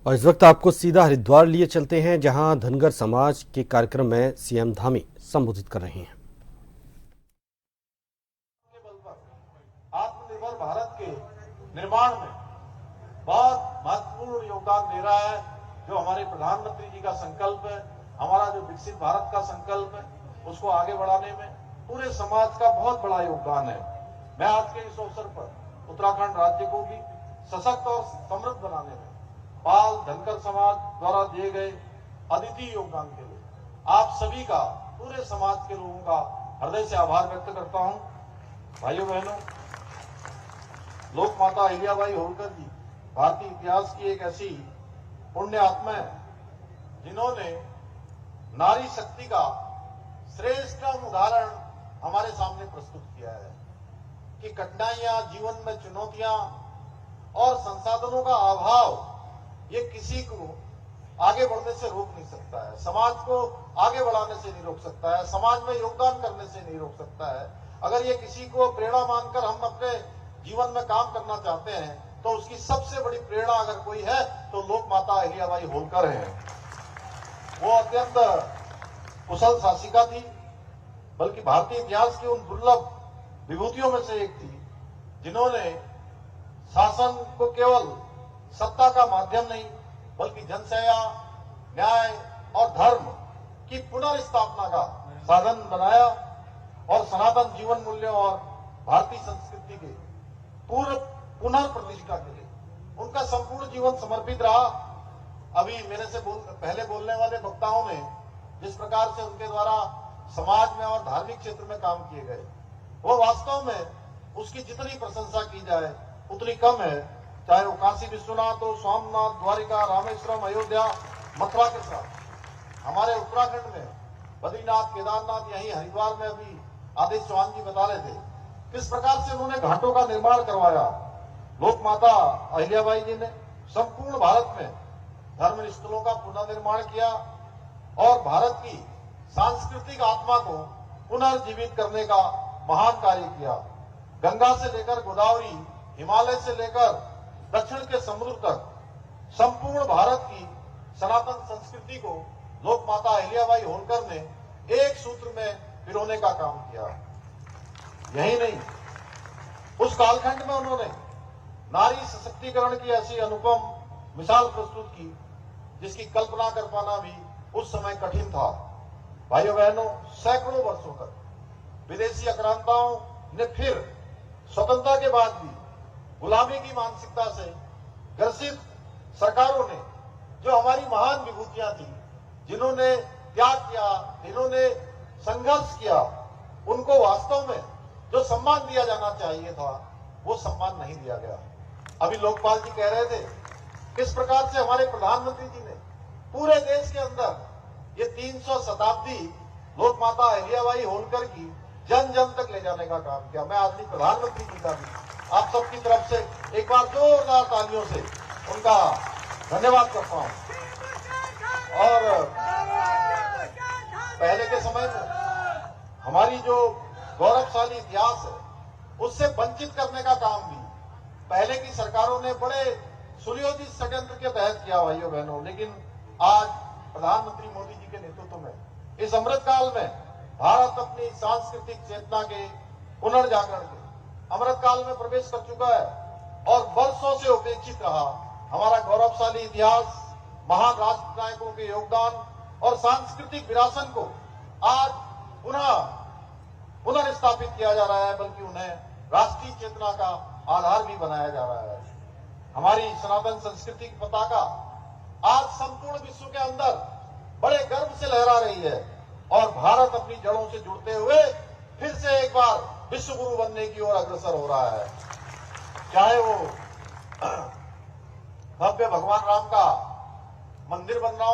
और इस वक्त आपको सीधा हरिद्वार लिए चलते हैं, जहां धनगर समाज के कार्यक्रम में सीएम धामी संबोधित कर रहे हैं। आत्मनिर्भर भारत के निर्माण में बहुत महत्वपूर्ण योगदान दे रहा है। जो हमारे प्रधानमंत्री जी का संकल्प है, हमारा जो विकसित भारत का संकल्प है, उसको आगे बढ़ाने में पूरे समाज का बहुत बड़ा योगदान है। मैं आज के इस अवसर पर उत्तराखंड राज्य को भी सशक्त और समृद्ध बनाने में पाल धनगर समाज द्वारा दिए गए अद्वितीय योगदान के लिए आप सभी का, पूरे समाज के लोगों का हृदय से आभार व्यक्त करता हूं। भाइयों बहनों, लोक माता अहिल्याबाई होलकर जी भारतीय इतिहास की एक ऐसी पुण्य आत्मा है जिन्होंने नारी शक्ति का श्रेष्ठतम उदाहरण हमारे सामने प्रस्तुत किया है कि कठिनाइयां, जीवन में चुनौतियां और संसाधनों का अभाव ये किसी को आगे बढ़ने से रोक नहीं सकता है, समाज को आगे बढ़ाने से नहीं रोक सकता है, समाज में योगदान करने से नहीं रोक सकता है। अगर ये किसी को प्रेरणा मानकर हम अपने जीवन में काम करना चाहते हैं तो उसकी सबसे बड़ी प्रेरणा अगर कोई है तो लोक माता अहिल्याबाई होलकर हैं। वो अत्यंत कुशल शासिका थी, बल्कि भारतीय इतिहास की उन दुर्लभ विभूतियों में से एक थी जिन्होंने शासन को केवल सत्ता का माध्यम नहीं बल्कि जनसेवा, न्याय और धर्म की पुनर्स्थापना का साधन बनाया और सनातन जीवन मूल्यों और भारतीय संस्कृति के पुनर्प्रतिष्ठा के लिए उनका संपूर्ण जीवन समर्पित रहा। अभी मेरे से पहले बोलने वाले वक्ताओं ने जिस प्रकार से उनके द्वारा समाज में और धार्मिक क्षेत्र में काम किए गए, वो वास्तव में उसकी जितनी प्रशंसा की जाए उतनी कम है। चाहे वो काशी विश्वनाथ हो, सोमनाथ, द्वारिका, रामेश्वरम, अयोध्या, मथुरा के साथ हमारे उत्तराखंड में बद्रीनाथ, केदारनाथ, यही हरिद्वार में अभी आदेश चौहान जी बता रहे थे किस प्रकार से उन्होंने घाटों का निर्माण करवाया। लोक माता अहिल्याबाई जी ने संपूर्ण भारत में धर्म स्थलों का पुनर्निर्माण किया और भारत की सांस्कृतिक आत्मा को पुनर्जीवित करने का महान कार्य किया। गंगा से लेकर गोदावरी, हिमालय से लेकर दक्षिण के समुद्र तक संपूर्ण भारत की सनातन संस्कृति को लोक माता अहिल्याबाई होलकर ने एक सूत्र में पिरोने का काम किया। यही नहीं, उस कालखंड में उन्होंने नारी सशक्तिकरण की ऐसी अनुपम मिसाल प्रस्तुत की जिसकी कल्पना कर पाना भी उस समय कठिन था। भाइयों बहनों, सैकड़ों वर्षों तक विदेशी आक्रांताओं ने फिर स्वतंत्रता के बाद भी गुलामी की मानसिकता से ग्रसित सरकारों ने जो हमारी महान विभूतियां थी, जिन्होंने त्याग किया, जिन्होंने संघर्ष किया, उनको वास्तव में जो सम्मान दिया जाना चाहिए था वो सम्मान नहीं दिया गया। अभी लोकपाल जी कह रहे थे किस प्रकार से हमारे प्रधानमंत्री जी ने पूरे देश के अंदर ये 300 शताब्दी लोक माता अहिल्याबाई होलकर की जन जन तक ले जाने का काम किया। मैं आदमी प्रधानमंत्री जी का भी आप सबकी तरफ से एक बार जोरदार तालियों से उनका धन्यवाद करता हूं। और पहले के समय में हमारी जो गौरवशाली इतिहास है उससे वंचित करने का काम भी पहले की सरकारों ने बड़े सुनियोजित षड्यंत्र के तहत किया। भाइयों बहनों, लेकिन आज प्रधानमंत्री मोदी जी के नेतृत्व में इस अमृत काल में भारत अपनी सांस्कृतिक चेतना के पुनर्जागरण के अमृत काल में प्रवेश कर चुका है और वर्षों से उपेक्षित रहा हमारा गौरवशाली इतिहास, महान राष्ट्र नायकों के योगदान और सांस्कृतिक विरासत को आज पुनर्स्थापित किया जा रहा है, बल्कि उन्हें राष्ट्रीय चेतना का आधार भी बनाया जा रहा है। हमारी सनातन संस्कृति की पताका आज संपूर्ण विश्व के अंदर बड़े गर्व से लहरा रही है और भारत अपनी जड़ों से जुड़ते हुए फिर से एक बार विश्व गुरु बनने की ओर अग्रसर हो रहा है। चाहे वो भव्य भगवान राम का मंदिर बन रहा हो,